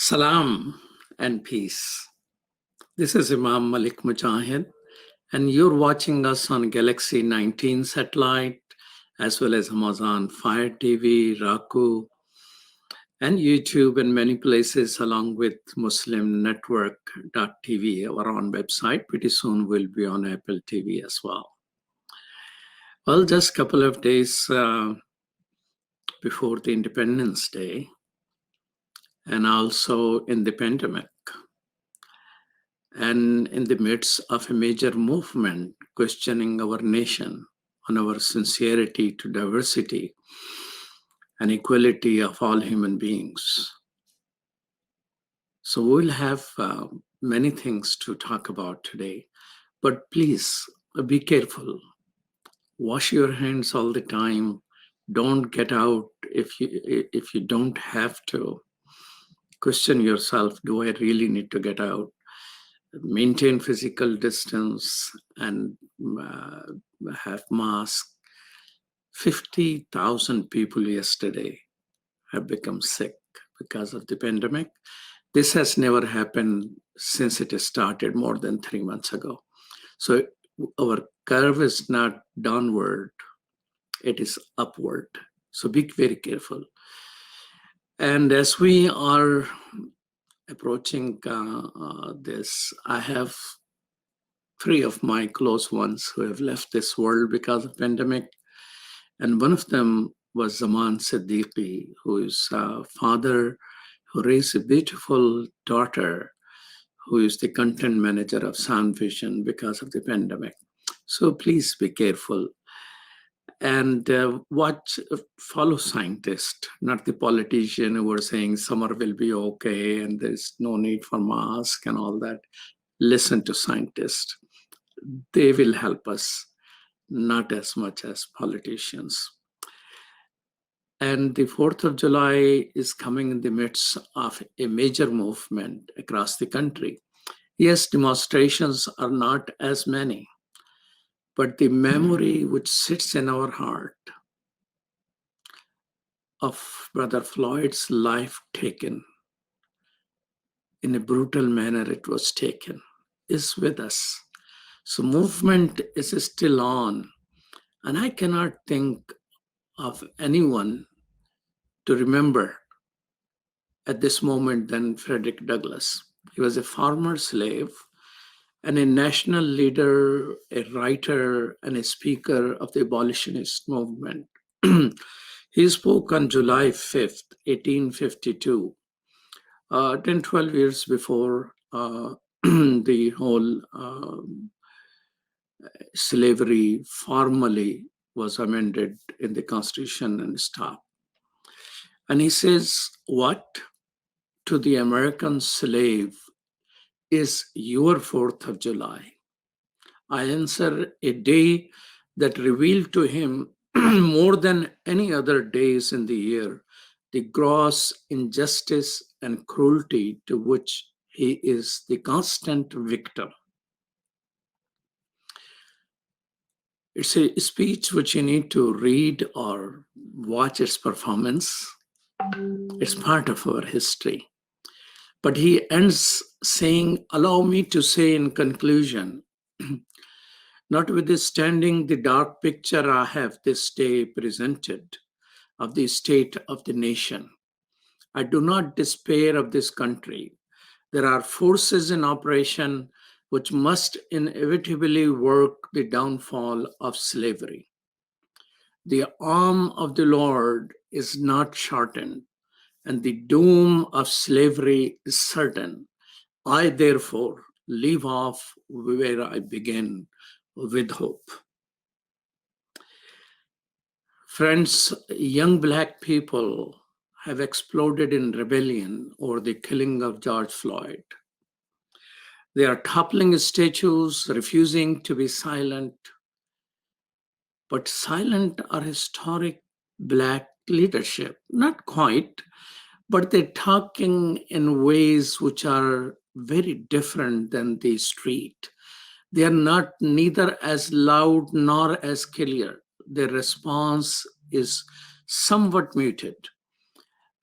Salam and peace. This is Imam Malik Mujahid, and you're watching us on Galaxy 19 satellite, as well as Amazon Fire TV, Roku, and YouTube, and many places, along with Muslim Network.tv, our own website. Pretty soon we'll be on Apple TV as well. Well, just a couple of days before the Independence Day, and also in the pandemic, and in the midst of a major movement questioning our nation on our sincerity to diversity and equality of all human beings. So we'll have many things to talk about today, but please be careful. Wash your hands all the time. Don't get out if you don't have to. Question yourself, do I really need to get out? Maintain physical distance and have masks. 50,000 people yesterday have become sick because of the pandemic. This has never happened since it started more than 3 months ago. So our curve is not downward, it is upward. So be very careful. And as we are approaching this, I have 3 of my close ones who have left this world because of pandemic. And one of them was Zaman Siddiqui, who is a father who raised a beautiful daughter who is the content manager of Sound Vision because of the pandemic. So please be careful and follow scientists, not the politician who are saying summer will be okay and there's no need for mask and all that. Listen to scientists. They will help us, not as much as politicians. And the 4th of July is coming in the midst of a major movement across the country. Yes, demonstrations are not as many, but the memory which sits in our heart of Brother Floyd's life taken, in a brutal manner it was taken, is with us. So movement is still on. And I cannot think of anyone to remember at this moment than Frederick Douglass. He was a former slave and a national leader, a writer, and a speaker of the abolitionist movement. He spoke on July 5th, 1852, 10, 12 years before the whole slavery formally was amended in the Constitution and stopped. And he says, what to the American slave is your 4th of July? I answer, a day that revealed to him more than any other days in the year the gross injustice and cruelty to which he is the constant victim. It's a speech which you need to read or watch its performance. It's part of our history. But he ends saying, allow me to say in conclusion, notwithstanding the dark picture I have this day presented of the state of the nation, I do not despair of this country. There are forces in operation which must inevitably work the downfall of slavery. The arm of the Lord is not shortened, and the doom of slavery is certain. I therefore leave off where I began, with hope. Friends, young Black people have exploded in rebellion over the killing of George Floyd. They are toppling statues, refusing to be silent. But silent are historic Black leadership, not quite, but they're talking in ways which are very different than the street. They are not neither as loud nor as clear. Their response is somewhat muted.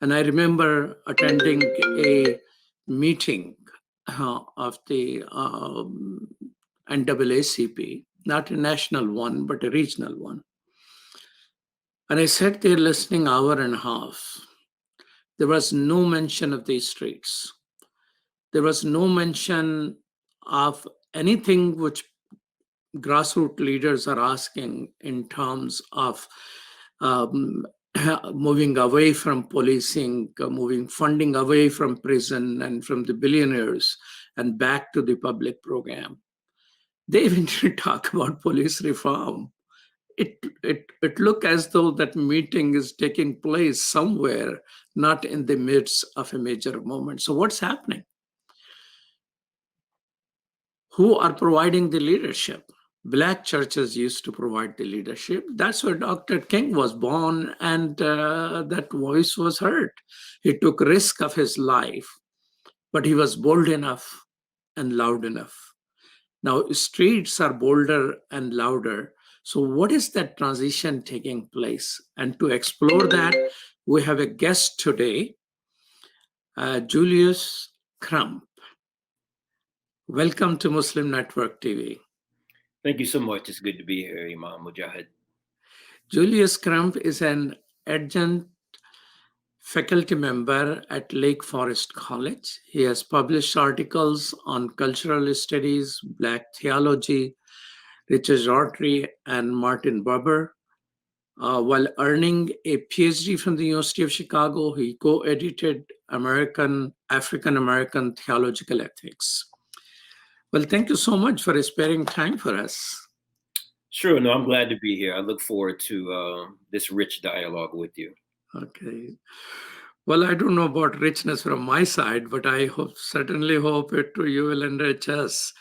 And I remember attending a meeting of the NAACP, not a national one, but a regional one. And I sat there listening hour and a half. There was no mention of these streets. There was no mention of anything which grassroots leaders are asking in terms of um, moving away from policing, moving funding away from prison and from the billionaires and back to the public program. They even didn't talk about police reform. It looked as though that meeting is taking place somewhere, not in the midst of a major moment. So what's happening? Who are providing the leadership? Black churches used to provide the leadership. That's where Dr. King was born, and that voice was heard. He took risk of his life, but he was bold enough and loud enough. Now, streets are bolder and louder. So what is that transition taking place? And to explore that, we have a guest today, Julius Crump. Welcome to Muslim Network TV. Thank you so much. It's good to be here, Imam Mujahid. Julius Crump is an adjunct faculty member at Lake Forest College. He has published articles on cultural studies, Black theology, Richard Rorty and Martin Buber. While earning a PhD from the University of Chicago, he co-edited African American Theological Ethics. Well, thank you so much for sparing time for us. Sure, no, I'm glad to be here. I look forward to this rich dialogue with you. Okay. Well, I don't know about richness from my side, but I certainly hope it you will enrich us.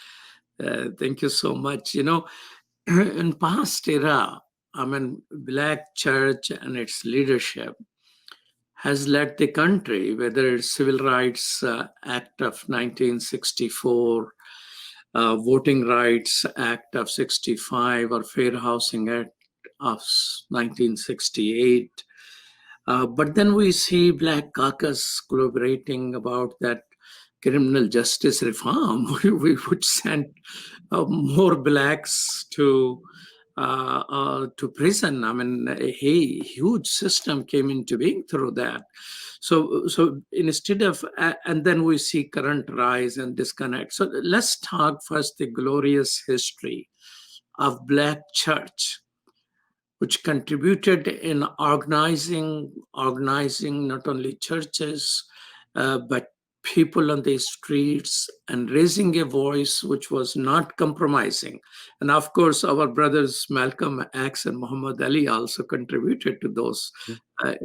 Thank you so much. You know, in past era, I mean, Black church and its leadership has led the country, whether it's Civil Rights Act of 1964, Voting Rights Act of 65, or Fair Housing Act of 1968. But then we see Black Caucus collaborating about that criminal justice reform. We would send more Blacks to prison. I mean, a huge system came into being through that. So instead of, and then we see current rise and disconnect. So let's talk first the glorious history of Black church, which contributed in organizing not only churches, but people on the streets and raising a voice which was not compromising. And of course, our brothers Malcolm X and Muhammad Ali also contributed to those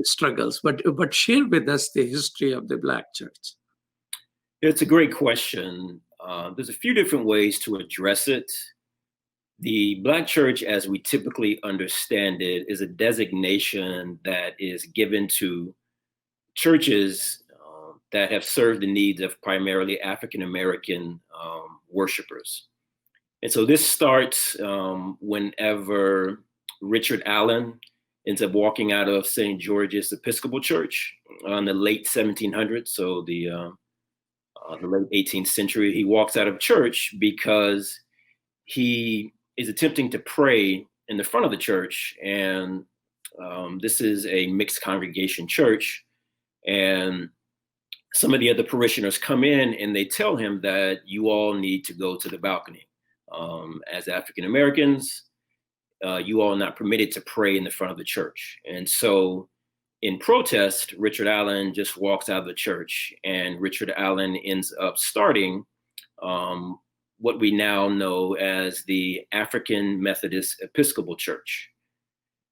struggles. But share with us the history of the Black church. It's a great question. There's a few different ways to address it. The Black church, as we typically understand it, is a designation that is given to churches that have served the needs of primarily African-American worshipers. And so this starts whenever Richard Allen ends up walking out of St. George's Episcopal Church in the late 1700s, so the late 18th century. He walks out of church because he is attempting to pray in the front of the church, and this is a mixed congregation church, and some of the other parishioners come in and they tell him that you all need to go to the balcony. As African Americans, you all are not permitted to pray in the front of the church. And so in protest, Richard Allen just walks out of the church, and Richard Allen ends up starting what we now know as the African Methodist Episcopal Church.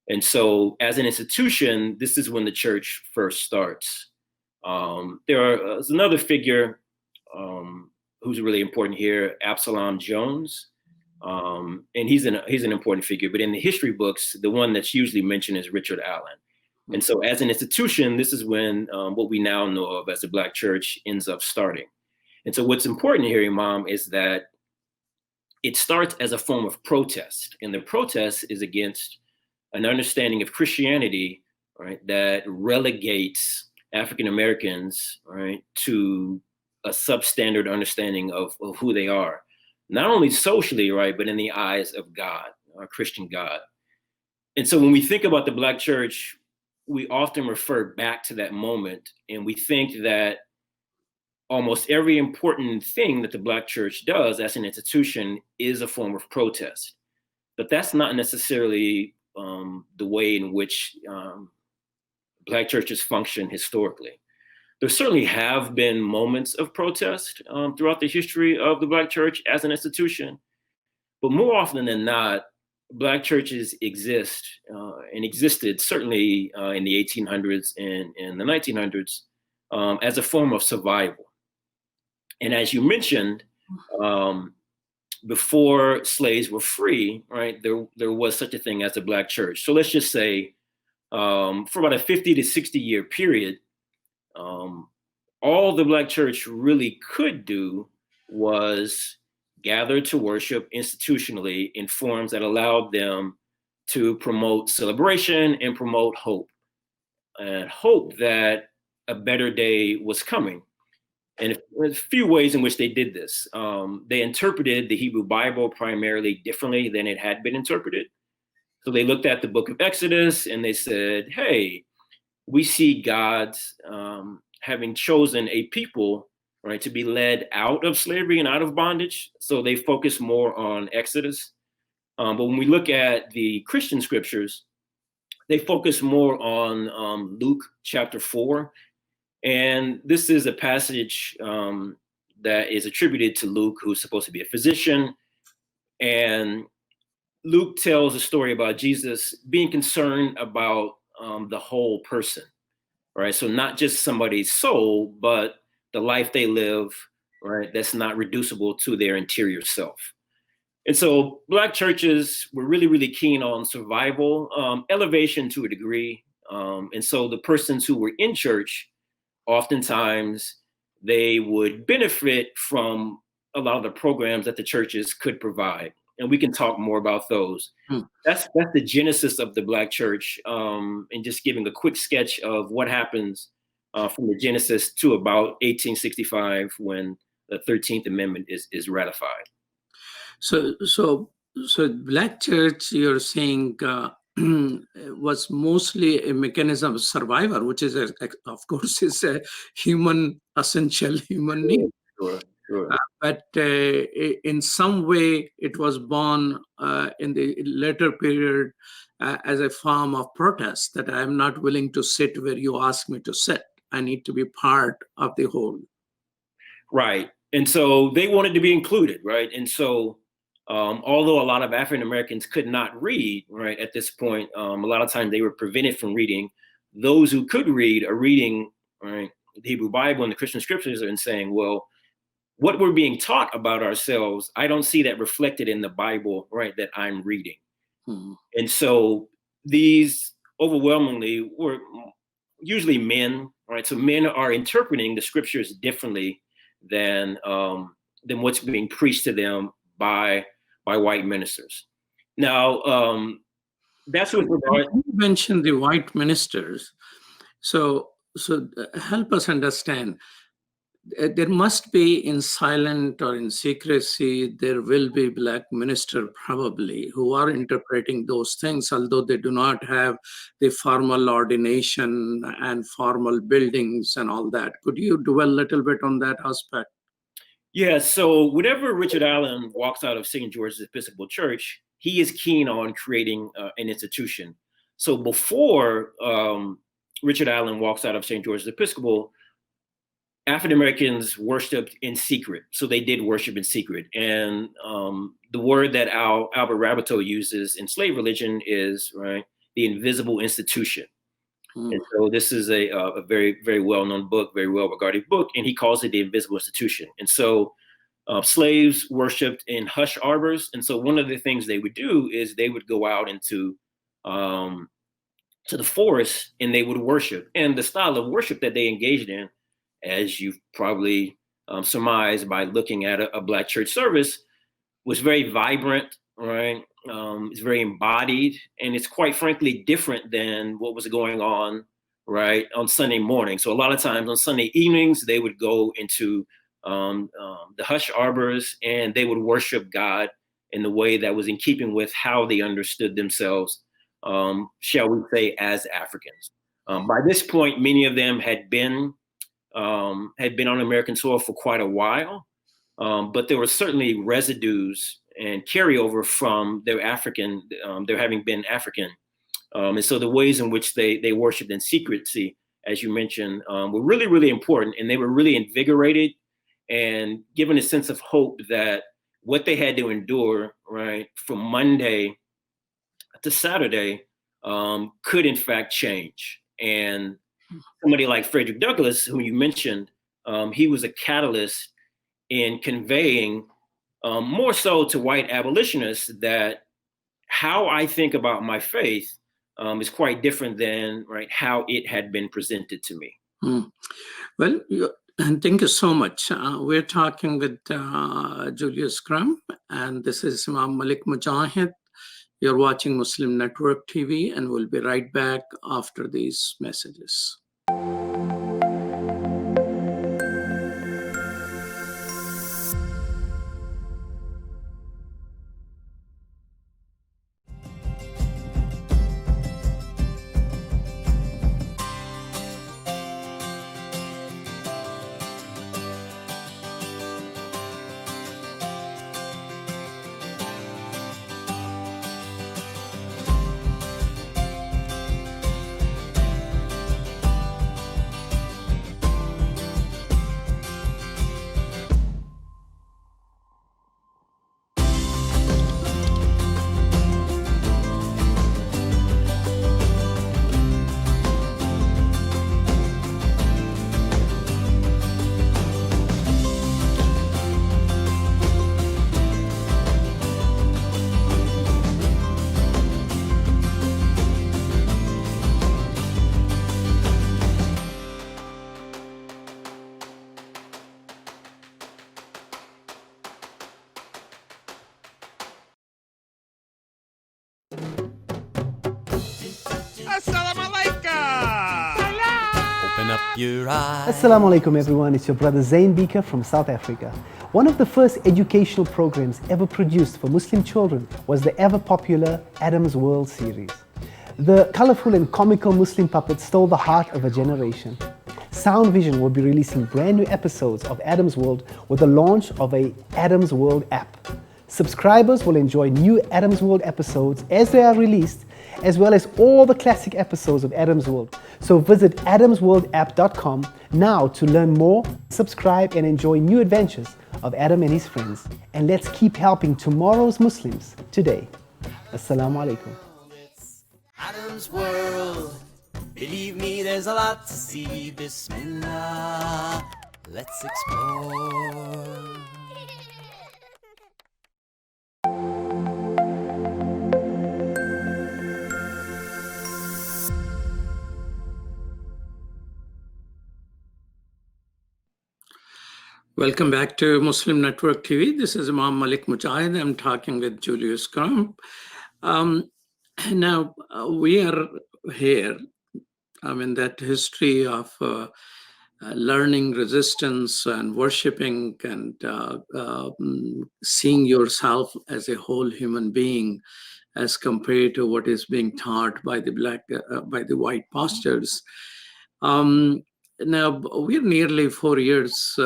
And so as an institution, this is when the church first starts. There's another figure who's really important here, Absalom Jones. And he's an important figure, but in the history books, the one that's usually mentioned is Richard Allen. And so as an institution, this is when what we now know of as the Black church ends up starting. And so what's important here, Imam, is that it starts as a form of protest. And the protest is against an understanding of Christianity, right, that relegates African Americans, right, to a substandard understanding of who they are, not only socially, right, but in the eyes of God, our Christian God. And so when we think about the Black church, we often refer back to that moment, and we think that almost every important thing that the Black church does as an institution is a form of protest. But that's not necessarily the way in which Black churches function historically. There certainly have been moments of protest throughout the history of the Black church as an institution, but more often than not, Black churches exist and existed certainly in the 1800s and the 1900s as a form of survival. And as you mentioned, before slaves were free, right, there was such a thing as the Black church. So let's just say for about a 50 to 60 year period, all the Black church really could do was gather to worship institutionally in forms that allowed them to promote celebration and promote hope, and hope that a better day was coming. And there's a few ways in which they did this. They interpreted the Hebrew Bible primarily differently than it had been interpreted. So they looked at the book of Exodus and they said, hey, we see God having chosen a people, right, to be led out of slavery and out of bondage. So they focus more on Exodus. But when we look at the Christian scriptures, they focus more on Luke chapter 4. And this is a passage that is attributed to Luke, who's supposed to be a physician. And Luke tells a story about Jesus being concerned about the whole person, right? So not just somebody's soul, but the life they live, right? That's not reducible to their interior self. And so Black churches were really, really keen on survival, elevation to a degree. And so the persons who were in church, oftentimes they would benefit from a lot of the programs that the churches could provide. And we can talk more about those. That's the genesis of the Black church, and just giving a quick sketch of what happens from the Genesis to about 1865 when the 13th Amendment is ratified. So Black church, you're saying, was mostly a mechanism of survival, which is, of course, is a essential human need. Sure. But in some way, it was born in the later period as a form of protest, that I am not willing to sit where you ask me to sit. I need to be part of the whole. Right. And so they wanted to be included, right? And so although a lot of African Americans could not read, right, at this point, a lot of times they were prevented from reading. Those who could read are reading, right, the Hebrew Bible and the Christian scriptures and saying, well, what we're being taught about ourselves, I don't see that reflected in the Bible, right, that I'm reading. And so these overwhelmingly were usually men, right? So men are interpreting the scriptures differently than what's being preached to them by white ministers. Now, that's what you mentioned the white ministers. So help us understand. There must be, in silent or in secrecy, there will be Black ministers probably who are interpreting those things, although they do not have the formal ordination and formal buildings and all that. Could you dwell a little bit on that aspect? Yeah, so whenever Richard Allen walks out of St. George's Episcopal Church, he is keen on creating an institution. So before Richard Allen walks out of St. George's Episcopal, African Americans worshiped in secret. So they did worship in secret. And the word that Albert Raboteau uses in slave religion is, right, the invisible institution. And so this is a very, very well-known book, very well-regarded book, and he calls it the invisible institution. And so slaves worshipped in hush arbors. And so one of the things they would do is they would go out into to the forest and they would worship. And the style of worship that they engaged in, as you've probably surmised by looking at a Black church service, was very vibrant, right? It's very embodied, and it's quite frankly different than what was going on, right, on Sunday morning. So a lot of times on Sunday evenings, they would go into the hush arbors, and they would worship God in the way that was in keeping with how they understood themselves, shall we say, as Africans. By this point, many of them had been on American soil for quite a while, but there were certainly residues and carryover from their African, their having been African. And so the ways in which they worshiped in secrecy, as you mentioned, were really, really important. And they were really invigorated and given a sense of hope that what they had to endure, right, from Monday to Saturday could in fact change. And somebody like Frederick Douglass, who you mentioned, he was a catalyst in conveying more so to white abolitionists that how I think about my faith is quite different than how it had been presented to me. Well, and thank you so much. We're talking with Julius Crum, and this is Imam Malik Mujahid. You're watching Muslim Network TV, and we'll be right back after these messages. Assalamu alaikum everyone, it's your brother Zain Beaker from South Africa. One of the first educational programs ever produced for Muslim children was the ever popular Adam's World series. The colorful and comical Muslim puppets stole the heart of a generation. Sound Vision will be releasing brand new episodes of Adam's World with the launch of a Adam's World app. Subscribers will enjoy new Adam's World episodes as they are released, as well as all the classic episodes of Adam's World. So visit adamsworldapp.com now to learn more, subscribe and enjoy new adventures of Adam and his friends. And let's keep helping tomorrow's Muslims today. Assalamu alaikum. It's Adam's World. Believe me, there's a lot to see. Bismillah, let's explore. Welcome back to Muslim Network TV. This is Imam Malik Mujahid. I'm talking with Julius Crum. Now, we are here, that history of learning resistance and worshiping and seeing yourself as a whole human being as compared to what is being taught by the white pastors. Now, we're nearly 4 years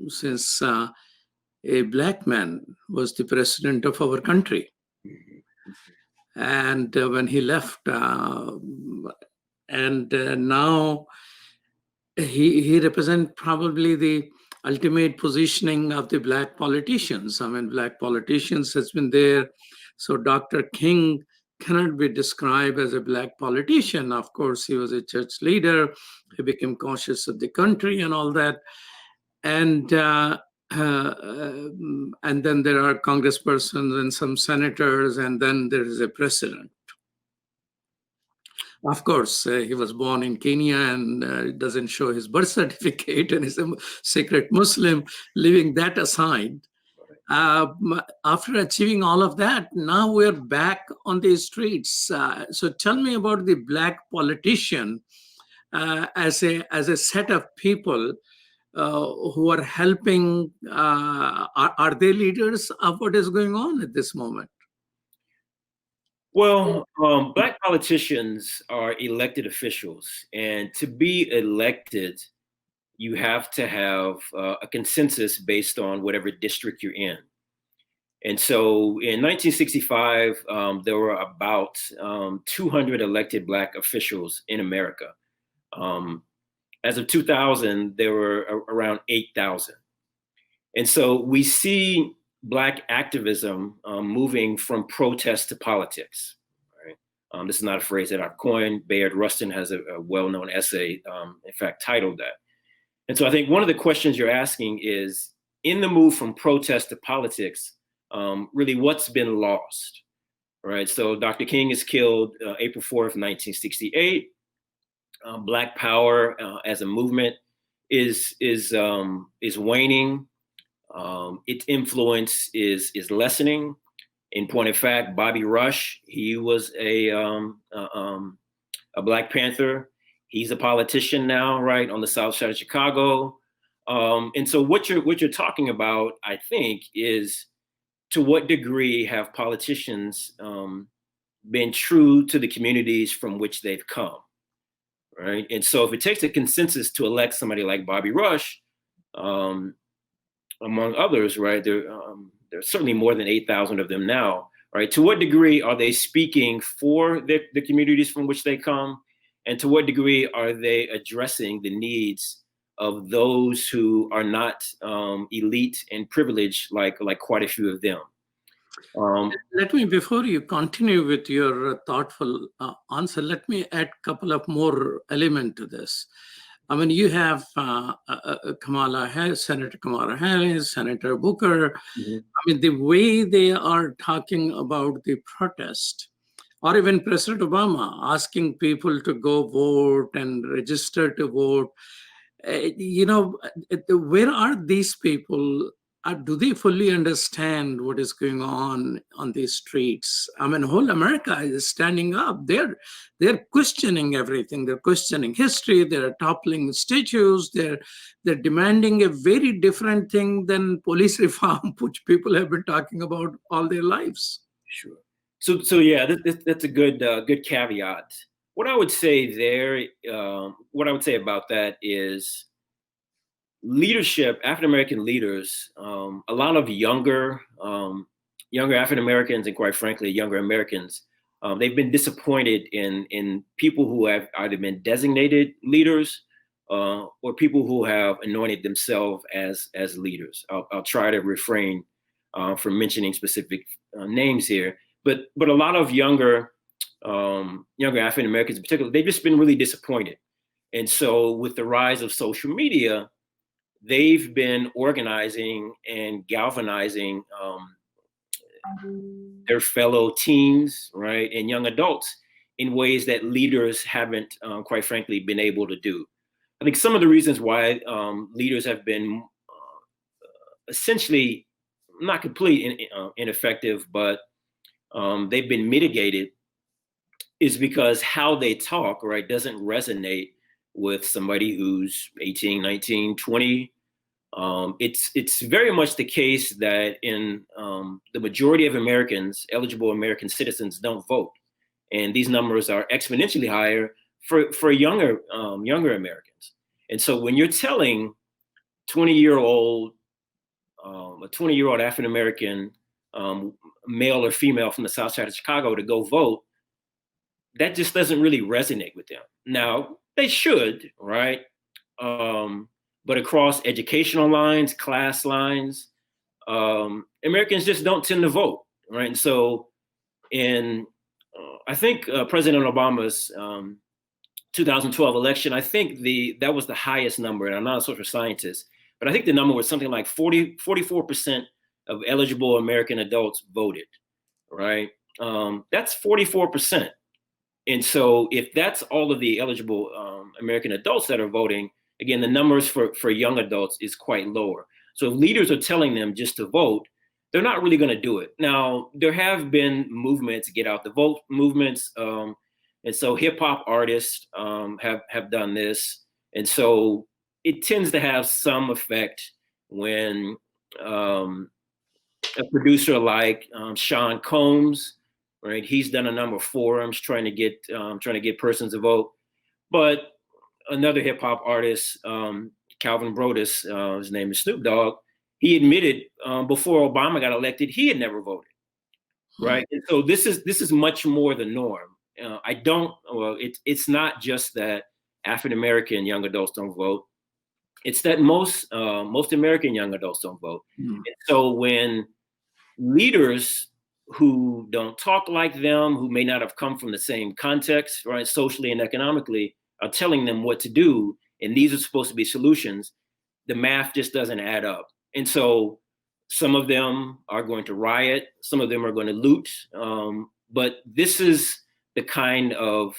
since a black man was the president of our country. And when he left, now he represents probably the ultimate positioning of the black politicians. Black politicians has been there. So Dr. King cannot be described as a black politician. Of course, he was a church leader. He became conscious of the country and all that. And then there are congresspersons and some senators, and then there is a president. Of course, he was born in Kenya and it doesn't show his birth certificate, and he's a secret Muslim. Leaving that aside, after achieving all of that, now we're back on the streets. So tell me about the black politician as a set of people who are helping? Are they leaders of what is going on at this moment? Well, Black politicians are elected officials, and to be elected, you have to have a consensus based on whatever district you're in. And so in 1965, there were about 200 elected Black officials in America. As of 2000, there were around 8,000. And so we see Black activism moving from protest to politics. Right? This is not a phrase that I've coined. Bayard Rustin has a well-known essay, in fact, titled that. And so I think one of the questions you're asking is, in the move from protest to politics, really what's been lost, right? So Dr. King is killed April 4th, 1968. Black Power as a movement is waning. Its influence is lessening. In point of fact, Bobby Rush, he was a Black Panther. He's a politician now, right, on the South Side of Chicago. And so what you're talking about, I think, is to what degree have politicians been true to the communities from which they've come, right? And so if it takes a consensus to elect somebody like Bobby Rush, among others, right, there's certainly more than 8,000 of them now, right? To what degree are they speaking for the communities from which they come? And to what degree are they addressing the needs of those who are not elite and privileged, like quite a few of them? Let me, before you continue with your thoughtful answer, let me add a couple of more elements to this. I mean, you have Kamala Harris, Senator Kamala Harris, Senator Booker. Mm-hmm. I mean, the way they are talking about the protest, or even President Obama asking people to go vote and register to vote. Where are these people? Do they fully understand what is going on these streets? I mean, whole America is standing up. They're questioning everything. They're questioning history. They're toppling statues. They're demanding a very different thing than police reform, which people have been talking about all their lives. Sure. So yeah, that's a good caveat. What I would say there, what I would say about that is leadership, African-American leaders, a lot of younger African-Americans and quite frankly, younger Americans, they've been disappointed in people who have either been designated leaders or people who have anointed themselves as leaders. I'll try to refrain from mentioning specific names here. But a lot of younger African Americans in particular, they've just been really disappointed. And so with the rise of social media, they've been organizing and galvanizing their fellow teens, right, and young adults in ways that leaders haven't, quite frankly, been able to do. I think some of the reasons why leaders have been essentially not completely ineffective, but they've been mitigated, is because how they talk, right, doesn't resonate with somebody who's 18, 19, 20. It's very much the case that in the majority of Americans, eligible American citizens, don't vote. And these numbers are exponentially higher for younger Americans. And so when you're telling a 20-year-old African-American male or female from the South Side of Chicago to go vote, that just doesn't really resonate with them. Now, they should, right? But across educational lines, class lines, Americans just don't tend to vote, right? And so I think President Obama's 2012 election, I think that was the highest number, and I'm not a social scientist, but I think the number was something like 44% of eligible American adults voted, right? That's 44%. And so if that's all of the eligible American adults that are voting, again, the numbers for young adults is quite lower. So if leaders are telling them just to vote, they're not really going to do it. Now, there have been movements, get out the vote movements. And so hip hop artists have done this. And so it tends to have some effect when a producer like Sean Combs, right? He's done a number of forums trying to get persons to vote. But another hip hop artist, Calvin Brodus, his name is Snoop Dogg, he admitted before Obama got elected, he had never voted, right? And so this is much more the norm. It's not just that African American young adults don't vote. It's that most American young adults don't vote. And so when leaders who don't talk like them, who may not have come from the same context, right, socially and economically, are telling them what to do, and these are supposed to be solutions, the math just doesn't add up. And so some of them are going to riot, some of them are going to loot, but this is the kind of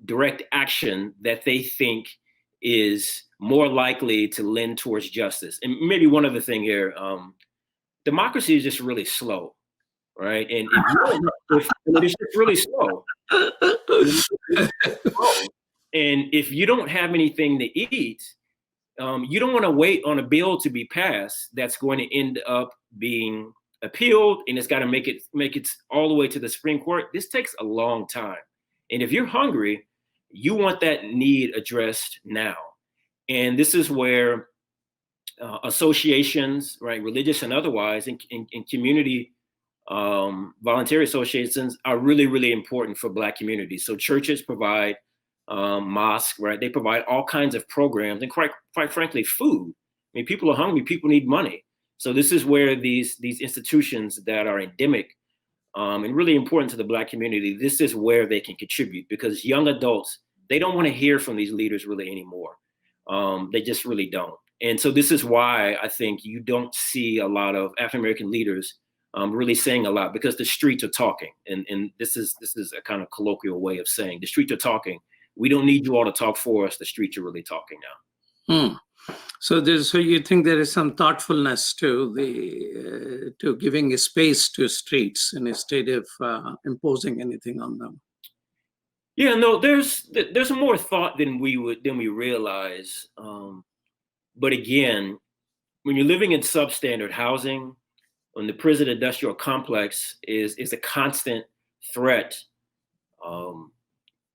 direct action that they think is more likely to lend towards justice. And maybe one other thing here, democracy is just really slow, right? And it's just really slow. And if you don't have anything to eat, you don't want to wait on a bill to be passed that's going to end up being appealed, and it's got to make it all the way to the Supreme Court. This takes a long time. And if you're hungry, you want that need addressed now. And this is where associations, right, religious and otherwise, and community voluntary associations are really, really important for Black communities. So churches provide mosques, right? They provide all kinds of programs and quite frankly, food. I mean, people are hungry, people need money. So this is where these institutions that are endemic and really important to the Black community, this is where they can contribute, because young adults, they don't want to hear from these leaders really anymore. They just really don't. And so this is why I think you don't see a lot of African-American leaders really saying a lot, because the streets are talking. And this is a kind of colloquial way of saying the streets are talking. We don't need you all to talk for us. The streets are really talking now. So you think there is some thoughtfulness to to giving a space to streets instead of imposing anything on them? Yeah, no, there's more thought than we realize. But again, when you're living in substandard housing, when the prison industrial complex is a constant threat,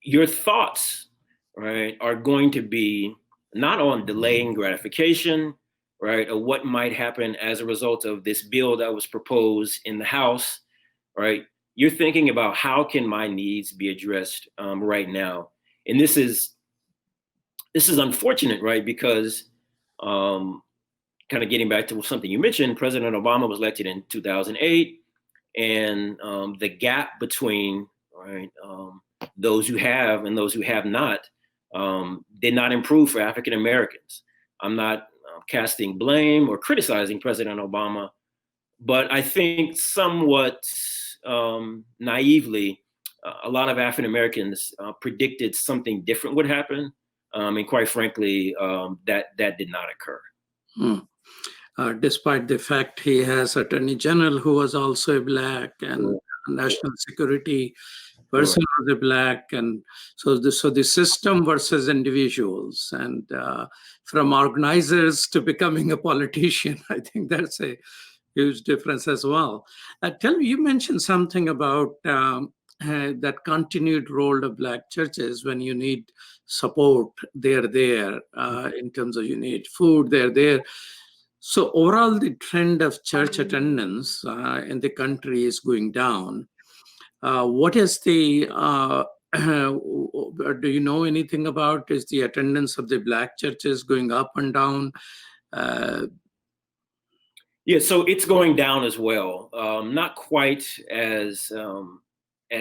your thoughts, right, are going to be not on delaying gratification, right, or what might happen as a result of this bill that was proposed in the House, right? You're thinking about how can my needs be addressed right now, and this is unfortunate, right? Because kind of getting back to something you mentioned, President Obama was elected in 2008, and the gap between those who have and those who have not did not improve for African Americans. I'm not casting blame or criticizing President Obama, but I think somewhat naively, a lot of African Americans predicted something different would happen, and quite frankly, that did not occur. Despite the fact he has Attorney General who was also a Black, and national security person was a Black, and so the system versus individuals, and from organizers to becoming a politician, I think that's a huge difference as well. Tell me, you mentioned something about that continued role of Black churches when you need support, they're there. In terms of you need food, they're there. So overall, the trend of church attendance in the country is going down. What is the, do you know anything about, is the attendance of the Black churches going up and down? Yeah, so it's going down as well. Not quite as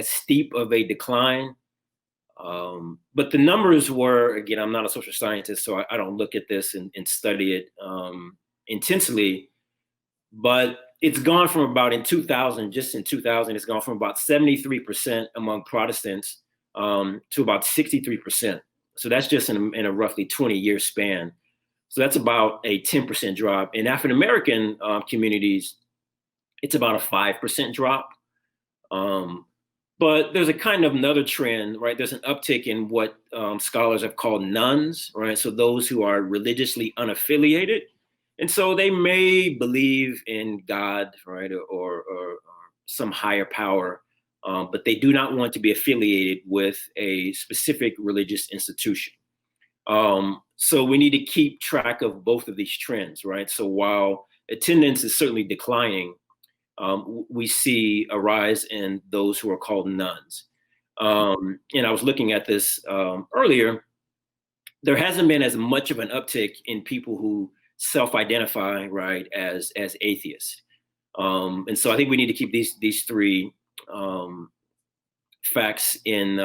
steep of a decline, but the numbers were, again, I'm not a social scientist, so I don't look at this and study it intensely, but it's gone from about in 2000, it's gone from about 73% among Protestants to about 63%. So that's just in a roughly 20-year span. So that's about a 10% drop. In African-American communities, it's about a 5% drop. But there's a kind of another trend, right? There's an uptick in what scholars have called nuns, right? So those who are religiously unaffiliated. And so they may believe in God, right? Or some higher power, but they do not want to be affiliated with a specific religious institution. So we need to keep track of both of these trends, right? So while attendance is certainly declining, we see a rise in those who are called nuns. And I was looking at this earlier. There hasn't been as much of an uptick in people who self-identify, right, as atheists. And so I think we need to keep these three facts in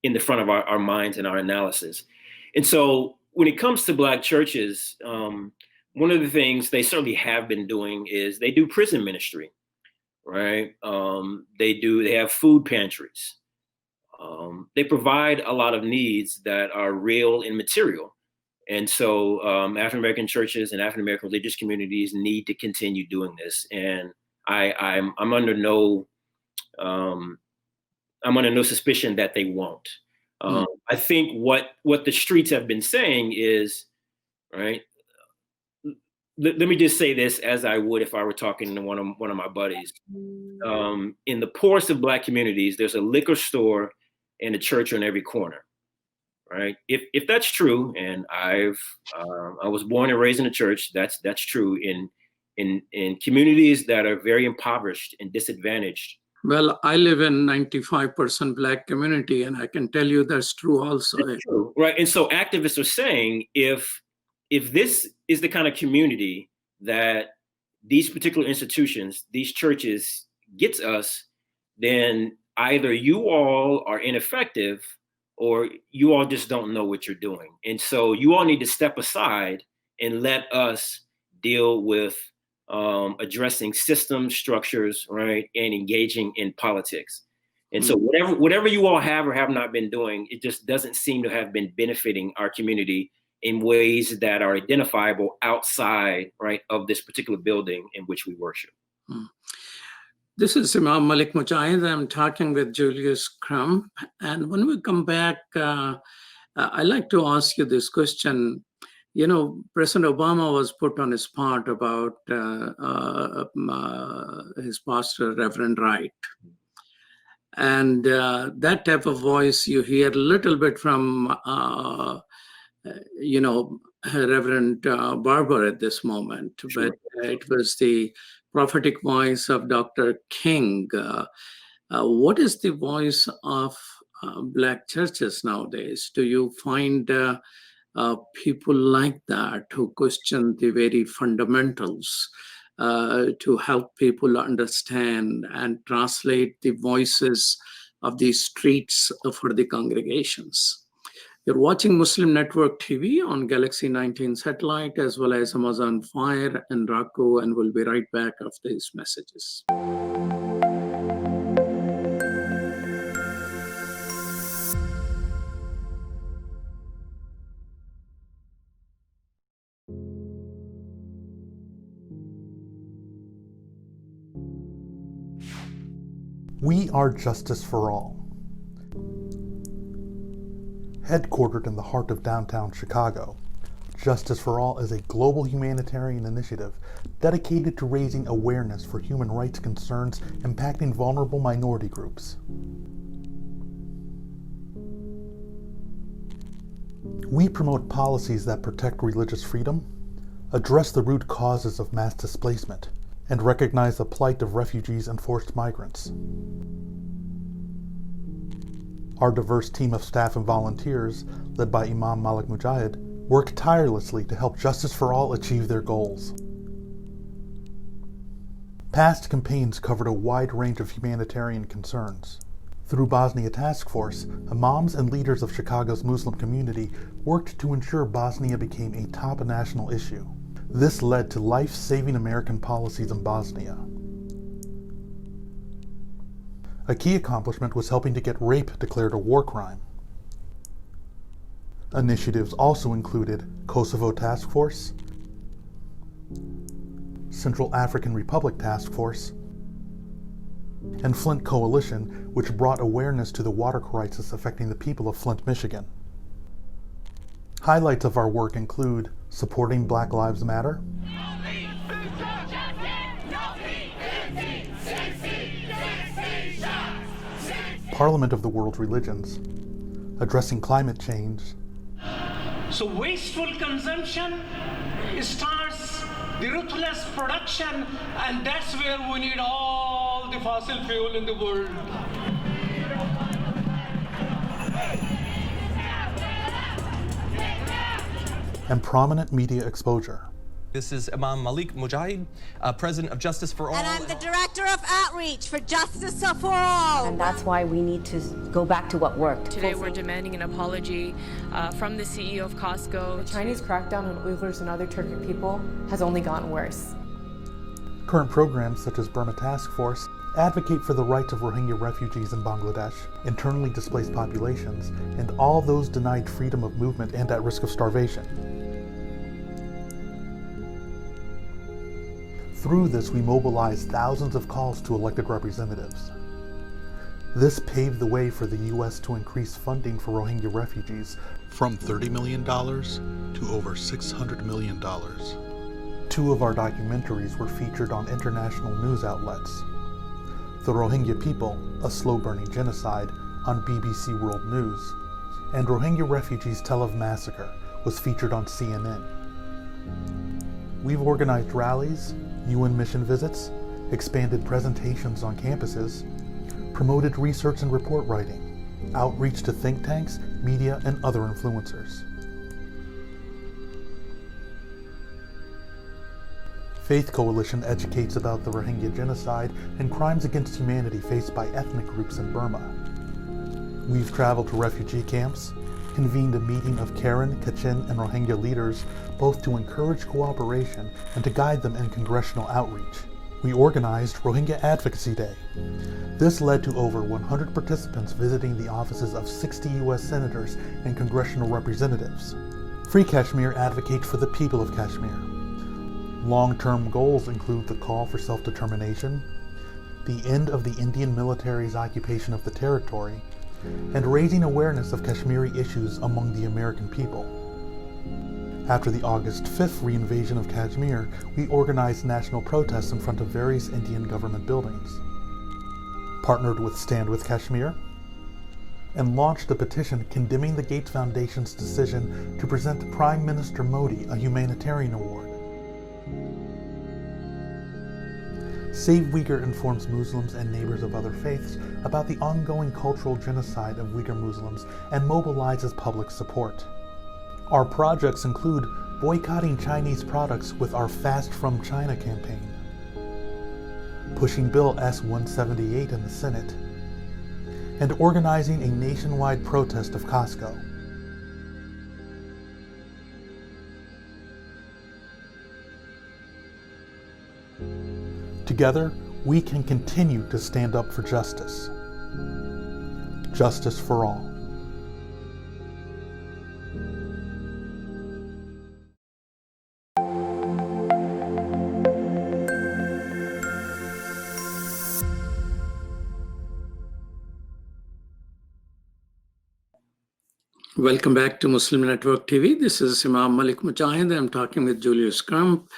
the front of our minds and our analysis. And so when it comes to Black churches, one of the things they certainly have been doing is they do prison ministry, right? They have food pantries. They provide a lot of needs that are real and material. And so African-American churches and African-American religious communities need to continue doing this. And I'm under no suspicion that they won't. I think what the streets have been saying is, right, let me just say this as I would if I were talking to one of my buddies. In the poorest of Black communities, there's a liquor store and a church on every corner, right? If that's true, and I was born and raised in a church, that's true in communities that are very impoverished and disadvantaged. Well, I live in 95% Black community, and I can tell you that's true also. It's true, right? And so activists are saying if this is the kind of community that these particular institutions, these churches gets us, then either you all are ineffective or you all just don't know what you're doing. And so you all need to step aside and let us deal with addressing system structures, right, and engaging in politics. And so whatever you all have or have not been doing, it just doesn't seem to have been benefiting our community in ways that are identifiable outside, right, of this particular building in which we worship. This is Imam Malik Mujahid. I'm talking with Julius Crump. And when we come back, I'd like to ask you this question. You know, President Obama was put on his spot about his pastor, Reverend Wright. And that type of voice you hear a little bit from, Reverend Barber at this moment. Sure. But it was the prophetic voice of Dr. King. What is the voice of Black churches nowadays? Do you find people like that who question the very fundamentals to help people understand and translate the voices of the streets for the congregations? You're watching Muslim Network TV on Galaxy 19 satellite, as well as Amazon Fire and Roku, and we'll be right back after these messages. We are Justice for All. Headquartered in the heart of downtown Chicago, Justice for All is a global humanitarian initiative dedicated to raising awareness for human rights concerns impacting vulnerable minority groups. We promote policies that protect religious freedom, address the root causes of mass displacement, and recognize the plight of refugees and forced migrants. Our diverse team of staff and volunteers, led by Imam Malik Mujahid, work tirelessly to help Justice for All achieve their goals. Past campaigns covered a wide range of humanitarian concerns. Through Bosnia Task Force, imams and leaders of Chicago's Muslim community worked to ensure Bosnia became a top national issue. This led to life-saving American policies in Bosnia. A key accomplishment was helping to get rape declared a war crime. Initiatives also included Kosovo Task Force, Central African Republic Task Force, and Flint Coalition, which brought awareness to the water crisis affecting the people of Flint, Michigan. Highlights of our work include supporting Black Lives Matter, Parliament of the World Religions, addressing climate change. So wasteful consumption starts the ruthless production, and that's where we need all the fossil fuel in the world. And prominent media exposure. This is Imam Malik Mujahid, President of Justice for All. And I'm the Director of Outreach for Justice for All. And that's why we need to go back to what worked. Today we're demanding an apology from the CEO of Costco. The Chinese crackdown on Uyghurs and other Turkic people has only gotten worse. Current programs such as Burma Task Force advocate for the rights of Rohingya refugees in Bangladesh, internally displaced populations, and all those denied freedom of movement and at risk of starvation. Through this, we mobilized thousands of calls to elected representatives. This paved the way for the U.S. to increase funding for Rohingya refugees from $30 million to over $600 million. 2 of our documentaries were featured on international news outlets. The Rohingya People, A Slow-Burning Genocide on BBC World News, and Rohingya Refugees Tell of Massacre was featured on CNN. We've organized rallies, UN mission visits, expanded presentations on campuses, promoted research and report writing, outreach to think tanks, media, and other influencers. Faith Coalition educates about the Rohingya genocide and crimes against humanity faced by ethnic groups in Burma. We've traveled to refugee camps, convened a meeting of Karen, Kachin, and Rohingya leaders, both to encourage cooperation and to guide them in congressional outreach. We organized Rohingya Advocacy Day. This led to over 100 participants visiting the offices of 60 U.S. senators and congressional representatives. Free Kashmir advocates for the people of Kashmir. Long-term goals include the call for self-determination, the end of the Indian military's occupation of the territory, and raising awareness of Kashmiri issues among the American people. After the August 5th reinvasion of Kashmir, we organized national protests in front of various Indian government buildings, partnered with Stand With Kashmir, and launched a petition condemning the Gates Foundation's decision to present Prime Minister Modi a humanitarian award. Save Uyghur informs Muslims and neighbors of other faiths about the ongoing cultural genocide of Uyghur Muslims and mobilizes public support. Our projects include boycotting Chinese products with our Fast from China campaign, pushing Bill S-178 in the Senate, and organizing a nationwide protest of Costco. Together, we can continue to stand up for justice. Justice for all. Welcome back to Muslim Network TV. This is Imam Malik Mujahid. I'm talking with Julius Crump.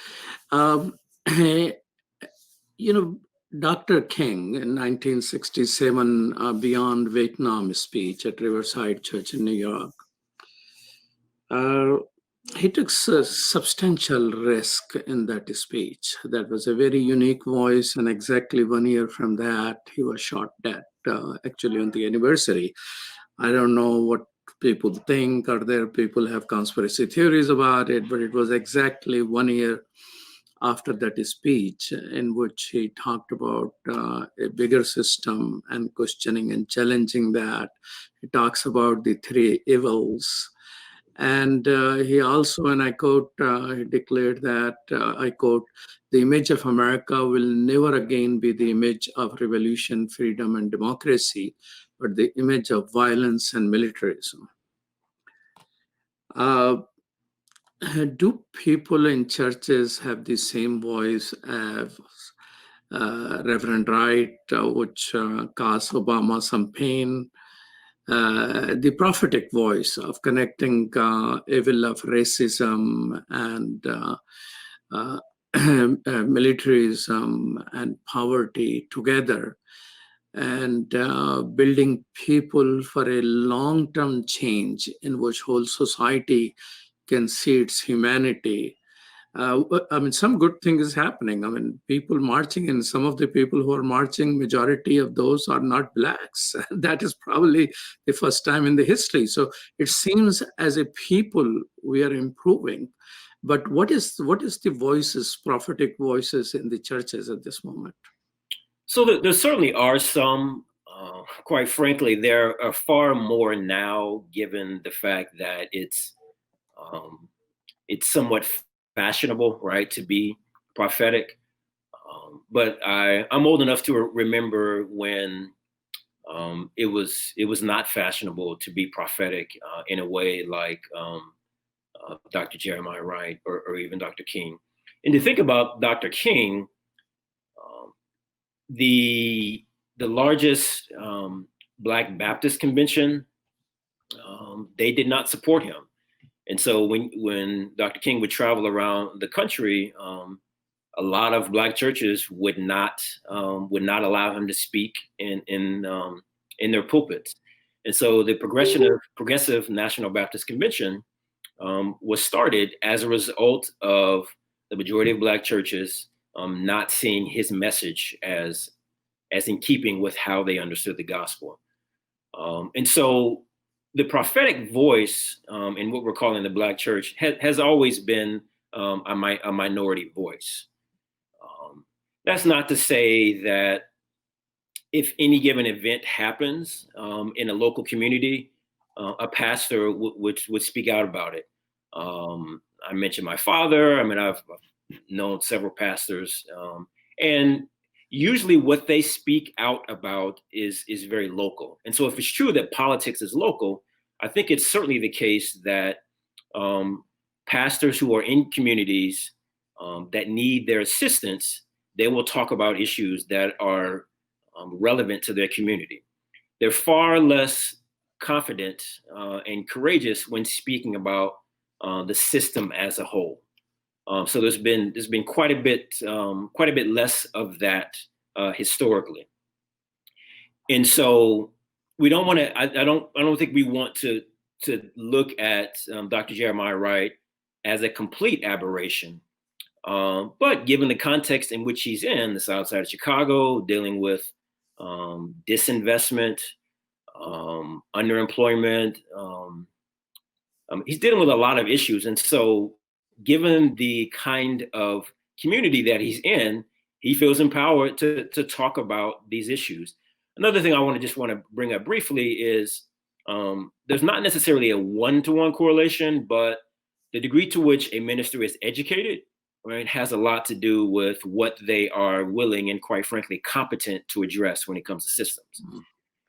Dr. King in 1967 Beyond Vietnam speech at Riverside Church in New York, he took a substantial risk in that speech. That was a very unique voice, and exactly 1 year from that, he was shot dead, actually on the anniversary. I don't know what people think, or there people have conspiracy theories about it, but it was exactly 1 year after that speech in which he talked about a bigger system and questioning and challenging that. He talks about the 3 evils. And he also, and I quote, he declared that, I quote, "The image of America will never again be the image of revolution, freedom, and democracy, but the image of violence and militarism." Do people in churches have the same voice Reverend Wright, which caused Obama some pain. The prophetic voice of connecting evil of racism and militarism and poverty together, and building people for a long-term change in which whole society can see its humanity. I mean, some good thing is happening. I mean, people marching, and some of the people who are marching, majority of those are not blacks. That is probably the first time in the history. So it seems as a people we are improving. But what is the voices, prophetic voices in the churches at this moment? So there certainly are some. Quite frankly, there are far more now, given the fact that it's somewhat fashionable, right, to be prophetic. But I'm old enough to remember when it was not fashionable to be prophetic in a way like Dr. Jeremiah Wright or even Dr. King. And to think about Dr. King, the largest Black Baptist convention, they did not support him. And so when Dr. King would travel around the country, a lot of Black churches would not allow him to speak in their pulpits. And so the Progressive National Baptist Convention was started as a result of the majority of Black churches not seeing his message as in keeping with how they understood the gospel. And so the prophetic voice in what we're calling the Black church has always been a minority voice. That's not to say that if any given event happens in a local community, a pastor would speak out about it. I mentioned my father. I mean, I've known several pastors, and usually what they speak out about is very local. And so if it's true that politics is local, I think it's certainly the case that pastors who are in communities that need their assistance, they will talk about issues that are relevant to their community. They're far less confident and courageous when speaking about the system as a whole. So there's been quite a bit less of that historically, and so we don't want to. I don't think we want to look at Dr. Jeremiah Wright as a complete aberration. But given the context in which he's in, the South Side of Chicago, dealing with disinvestment, underemployment, he's dealing with a lot of issues, and so given the kind of community that he's in, he feels empowered to talk about these issues. Another thing I want to bring up briefly is there's not necessarily a one-to-one correlation, but the degree to which a minister is educated, right, has a lot to do with what they are willing and, quite frankly, competent to address when it comes to systems. Mm-hmm.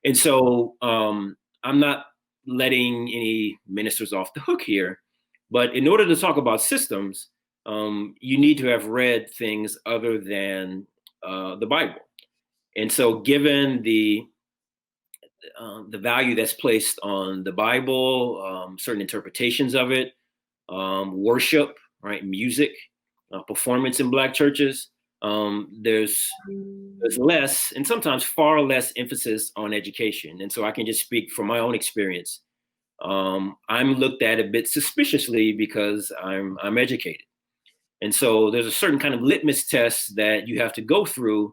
And so I'm not letting any ministers off the hook here. But in order to talk about systems, you need to have read things other than the Bible. And so given the value that's placed on the Bible, certain interpretations of it, worship, right, music, performance in Black churches, there's less and sometimes far less emphasis on education. And so I can just speak from my own experience. I'm looked at a bit suspiciously because I'm educated. And so there's a certain kind of litmus test that you have to go through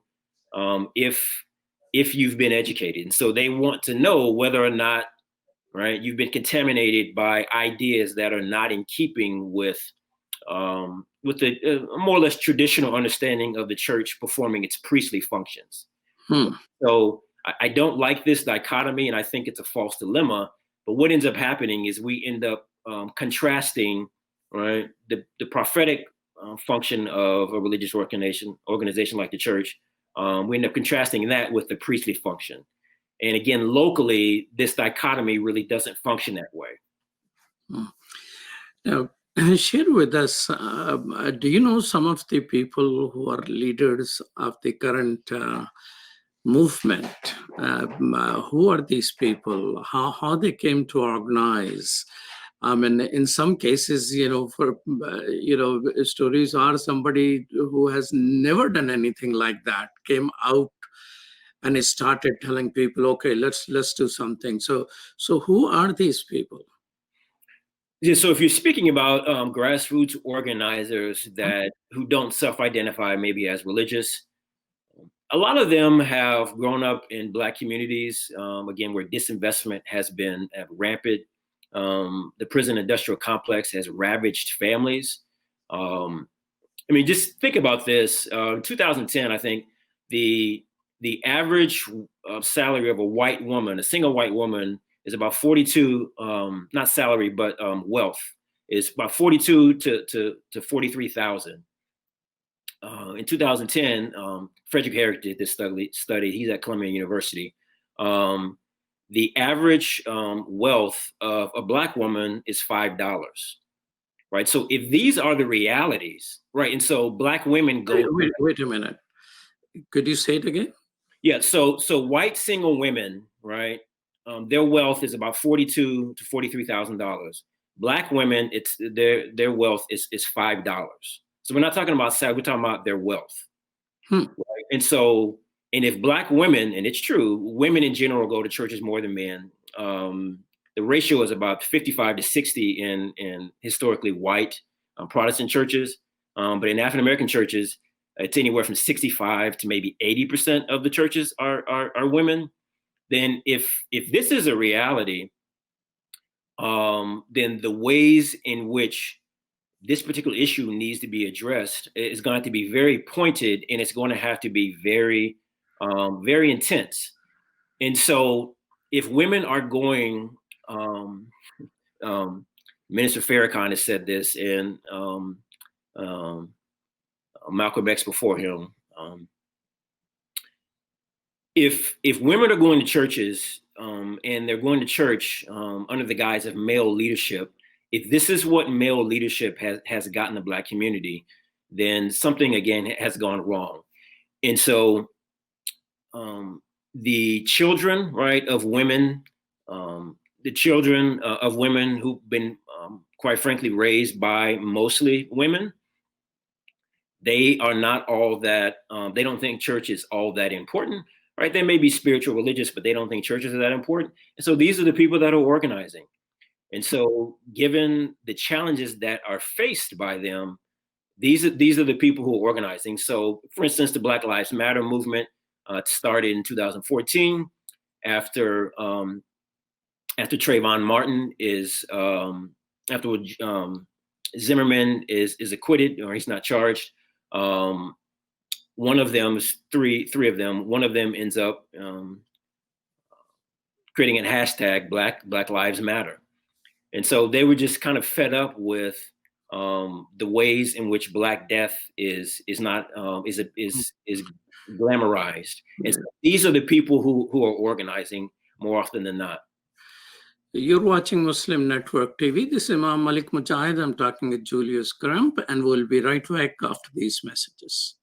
if you've been educated. And so they want to know whether or not, right, you've been contaminated by ideas that are not in keeping with the more or less traditional understanding of the church performing its priestly functions. So I don't like this dichotomy, and I think it's a false dilemma. But what ends up happening is we end up contrasting, right, the prophetic function of a religious organization like the church. We end up contrasting that with the priestly function. And again, locally, this dichotomy really doesn't function that way. Now, Share with us, do you know some of the people who are leaders of the current movement? Who are these people? How they came to organize? I mean, in some cases, stories are somebody who has never done anything like that came out and started telling people, okay, let's do something. So who are these people? Yeah, so if you're speaking about grassroots organizers who don't self-identify maybe as religious, a lot of them have grown up in Black communities, again, where disinvestment has been rampant. The prison industrial complex has ravaged families. I mean, just think about this. In 2010, I think the average salary of a white woman, a single white woman, is about 42, not salary, but wealth, is about 42 to 43,000. In 2010, Frederick Harris did this study. He's at Columbia University. The average wealth of a Black woman is $5. Right. So if these are the realities, right, and so Black women go. Wait a minute. Could you say it again? Yeah. So white single women, right, their wealth is about $42,000 to $43,000. Black women, it's their wealth is $5. So we're not talking about salary, we're talking about their wealth. Right? And so, and if Black women, and it's true, women in general go to churches more than men. The ratio is about 55 to 60 in historically white Protestant churches. But in African-American churches, it's anywhere from 65 to maybe 80% of the churches are women. Then if this is a reality, then the ways in which this particular issue needs to be addressed is going to be very pointed, and it's going to have to be very, very intense. And so if women are going, Minister Farrakhan has said this, and Malcolm X before him. If women are going to churches and they're going to church under the guise of male leadership, if this is what male leadership has gotten the Black community, then something again has gone wrong. And so the children, right, of women, the children of women who've been, quite frankly, raised by mostly women, they are not all that, they don't think church is all that important, right? They may be spiritual religious, but they don't think churches are that important. And so these are the people that are organizing. And so given the challenges that are faced by them, these are the people who are organizing. So for instance, the Black Lives Matter movement started in 2014 after Trayvon Martin is, after Zimmerman is acquitted, or he's not charged. One of them is three of them. One of them ends up creating a hashtag Black Lives Matter. And so they were just kind of fed up with the ways in which Black death is glamorized. And so these are the people who are organizing more often than not. You're watching Muslim Network TV. This is Imam Malik Mujahid. I'm talking with Julius Crump, and we'll be right back after these messages.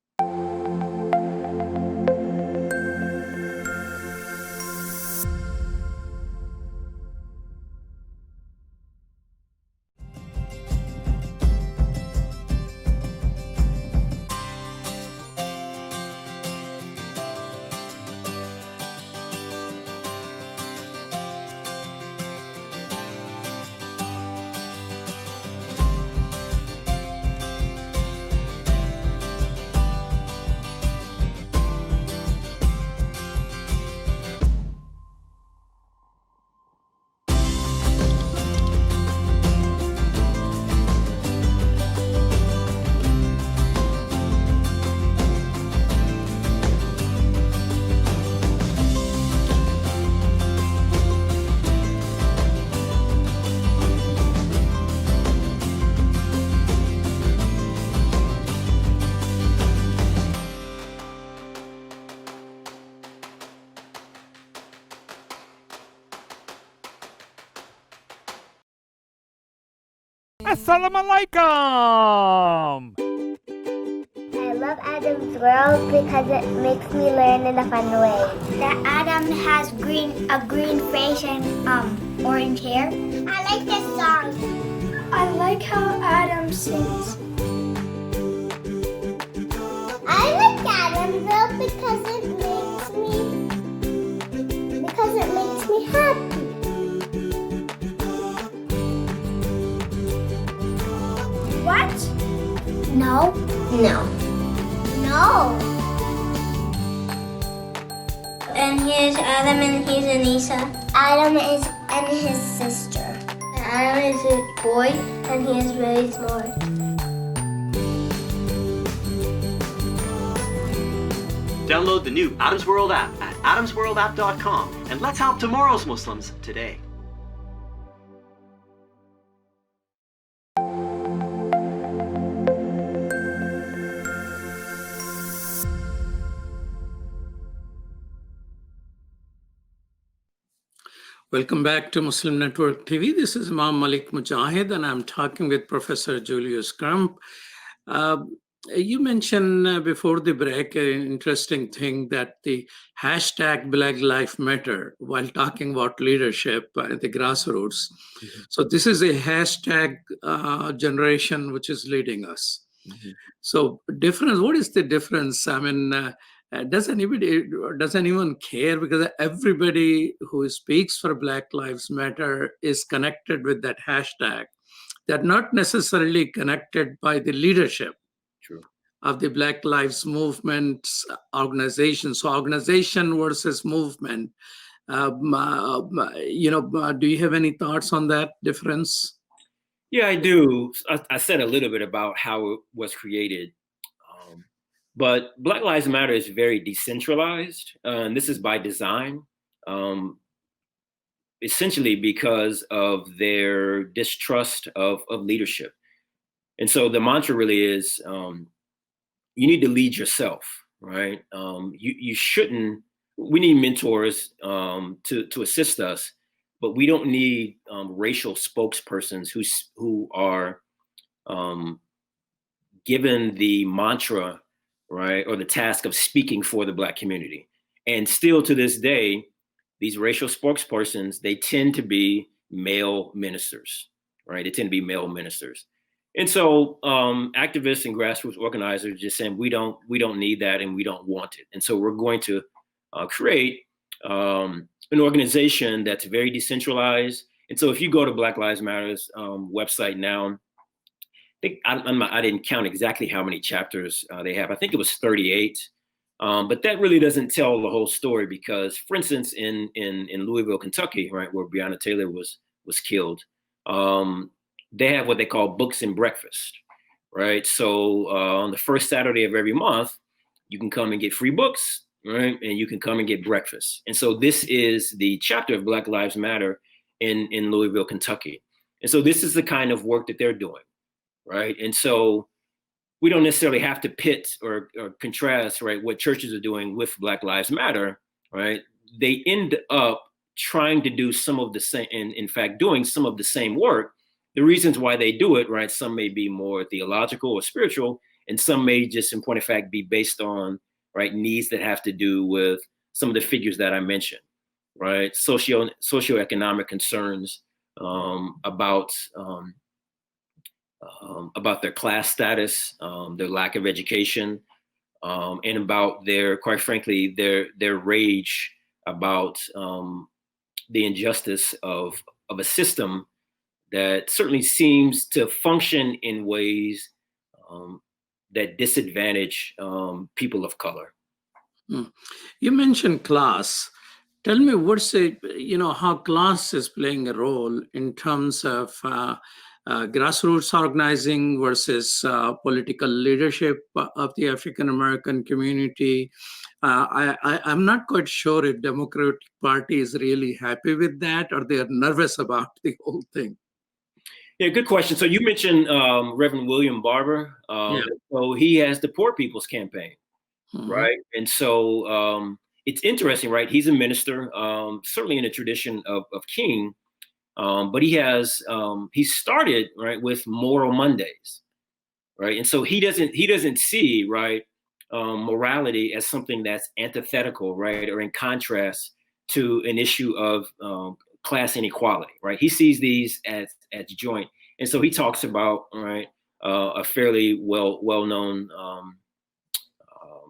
Assalamu alaikum! I love Adam's World because it makes me learn in a fun way. That Adam has a green face and orange hair. I like this song. I like how Adam sings. I like Adam's World because it makes me happy. What? No. And here's Adam and here's Anissa. Adam and his sister. Adam is a boy and he is very smart. Download the new Adam's World app at adamsworldapp.com and let's help tomorrow's Muslims today. Welcome back to Muslim Network TV. This is Imam Malik Mujahid, and I'm talking with Professor Julius Crump. You mentioned before the break an interesting thing, that the hashtag Black Lives Matter, while talking about leadership at the grassroots. Mm-hmm. So this is a hashtag generation which is leading us. Mm-hmm. So what is the difference? I mean, does anyone care? Because everybody who speaks for Black Lives Matter is connected with that hashtag. They're not necessarily connected by the leadership. True. Of the Black Lives Movement organization. So organization versus movement. Do you have any thoughts on that difference? Yeah, I do. I said a little bit about how it was created. But Black Lives Matter is very decentralized, and this is by design, essentially because of their distrust of leadership. And so the mantra really is, you need to lead yourself, right? You shouldn't, we need mentors to assist us, but we don't need racial spokespersons who are given the mantra, right, or the task of speaking for the Black community. And still to this day, these racial spokespersons, they tend to be male ministers, right? They tend to be male ministers. And so activists and grassroots organizers just saying, we don't need that and we don't want it. And so we're going to create an organization that's very decentralized. And so if you go to Black Lives Matter's website now, I didn't count exactly how many chapters they have. I think it was 38. But that really doesn't tell the whole story because, for instance, in Louisville, Kentucky, right, where Breonna Taylor was killed, they have what they call books and breakfast, right? So on the first Saturday of every month, you can come and get free books, right? And you can come and get breakfast. And so this is the chapter of Black Lives Matter in Louisville, Kentucky. And so this is the kind of work that they're doing, right? And so we don't necessarily have to pit or contrast, right, what churches are doing with Black Lives Matter, right? They end up trying to do some of the same, and in fact, doing some of the same work. The reasons why they do it, right, some may be more theological or spiritual, and some may just, in point of fact, be based on, right, needs that have to do with some of the figures that I mentioned, right? Socioeconomic concerns about their class status, their lack of education, and about their, quite frankly, their rage about the injustice of a system that certainly seems to function in ways that disadvantage people of color. You mentioned class. Tell me how class is playing a role in terms of grassroots organizing versus political leadership of the African American community. I'm not quite sure if Democratic Party is really happy with that or they're nervous about the whole thing. Yeah, good question. So you mentioned Reverend William Barber. So he has the Poor People's Campaign, right? And so it's interesting, right? He's a minister, certainly in the tradition of King. But he started right with Moral Mondays, right? And so he doesn't see right morality as something that's antithetical, right, or in contrast to an issue of class inequality, right? He sees these as joint, and so he talks about right a fairly well-known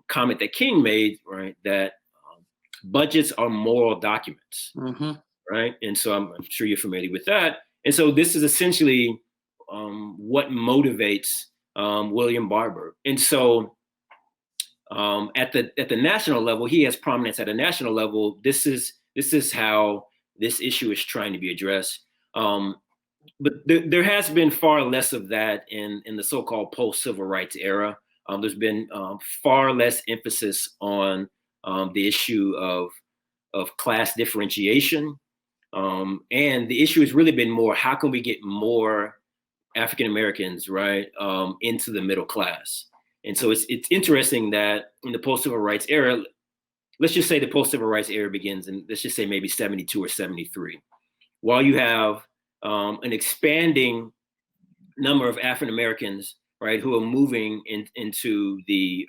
comment that King made, right, that budgets are moral documents, right? And so I'm sure you're familiar with that. And so this is essentially what motivates William Barber. And so at the national level, he has prominence at a national level. This is how this issue is trying to be addressed. But there has been far less of that in the so-called post-civil rights era. There's been far less emphasis on the issue of class differentiation. And the issue has really been more, how can we get more African Americans, right, into the middle class? And so it's interesting that in the post-civil rights era, let's just say the post-civil rights era begins in, let's just say maybe 72 or 73. While you have an expanding number of African Americans, right, who are moving into the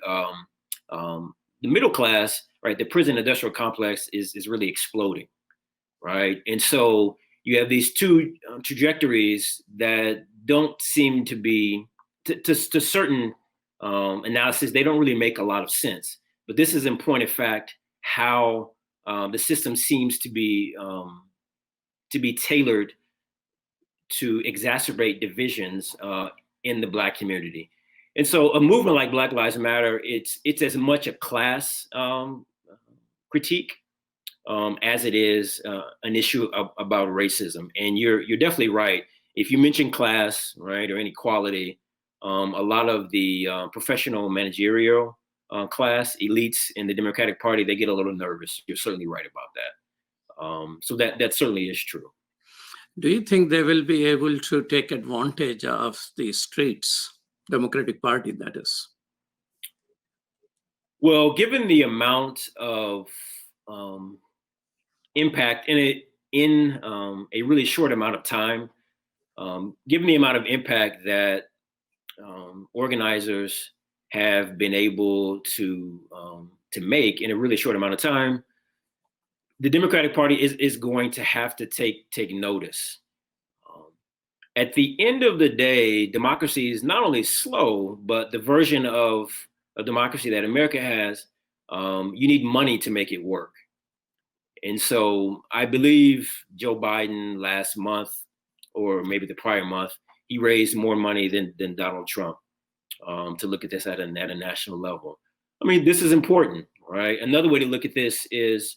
middle class, right, the prison industrial complex is really exploding, right? And so you have these two trajectories that don't seem to be, to certain analysis, they don't really make a lot of sense. But this is in point of fact how the system seems to be tailored to exacerbate divisions in the Black community. And so a movement like Black Lives Matter, it's as much a class critique as it is an issue about racism. And you're definitely right. If you mention class, right, or inequality, a lot of the professional managerial class elites in the Democratic Party, they get a little nervous. You're certainly right about that. So that certainly is true. Do you think they will be able to take advantage of the streets, Democratic Party, that is? Well, given the amount of impact in a really short amount of time, given the amount of impact that organizers have been able to make in a really short amount of time, the Democratic Party is going to have to take notice. At the end of the day, democracy is not only slow, but the version of a democracy that America has, you need money to make it work. And so I believe Joe Biden last month, or maybe the prior month, he raised more money than Donald Trump to look at this at a national level. I mean, this is important, right? Another way to look at this is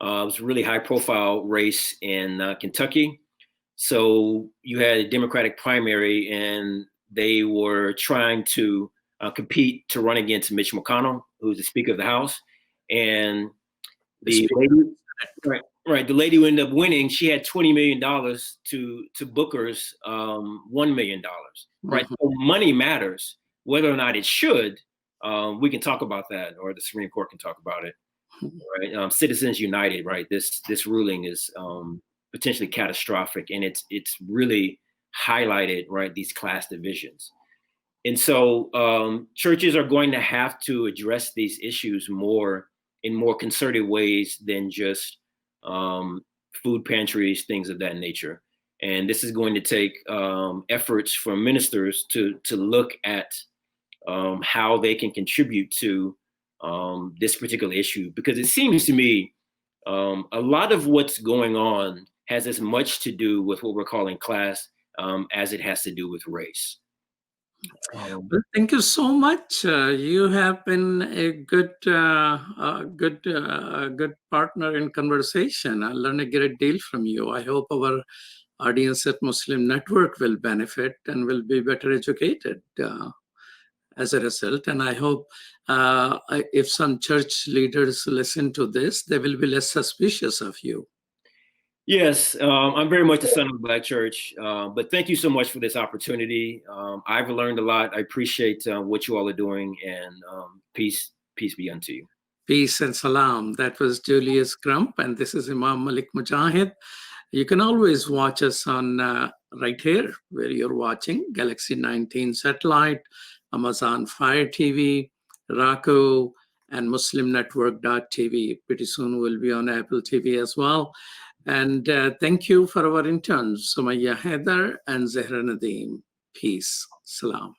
it was a really high profile race in Kentucky. So you had a Democratic primary and they were trying to compete to run against Mitch McConnell, who's the Speaker of the House. And the lady who ended up winning, she had $20 million to Booker's $1 million, right? So money matters. Whether or not it should, we can talk about that, or the Supreme Court can talk about it. Right? Citizens United, right? This ruling is potentially catastrophic, and it's really highlighted, right, these class divisions. And so churches are going to have to address these issues in more concerted ways than just food pantries, things of that nature. And this is going to take efforts from ministers to look at how they can contribute to this particular issue, because it seems to me a lot of what's going on has as much to do with what we're calling class as it has to do with race. Well, thank you so much. You have been a good partner in conversation. I learned a great deal from you. I hope our audience at Muslim Network will benefit and will be better educated as a result. And I hope if some church leaders listen to this, they will be less suspicious of you. Yes, I'm very much the son of a Black church, but thank you so much for this opportunity. I've learned a lot. I appreciate what you all are doing, and peace be unto you. Peace and salam. That was Julius Crump, and this is Imam Malik Mujahid. You can always watch us on right here where you're watching, Galaxy 19 satellite, Amazon Fire TV, Roku, and MuslimNetwork.tv. Pretty soon we'll be on Apple TV as well. And thank you for our interns, Sumaya Haider and Zahra Nadeem. Peace. Salam.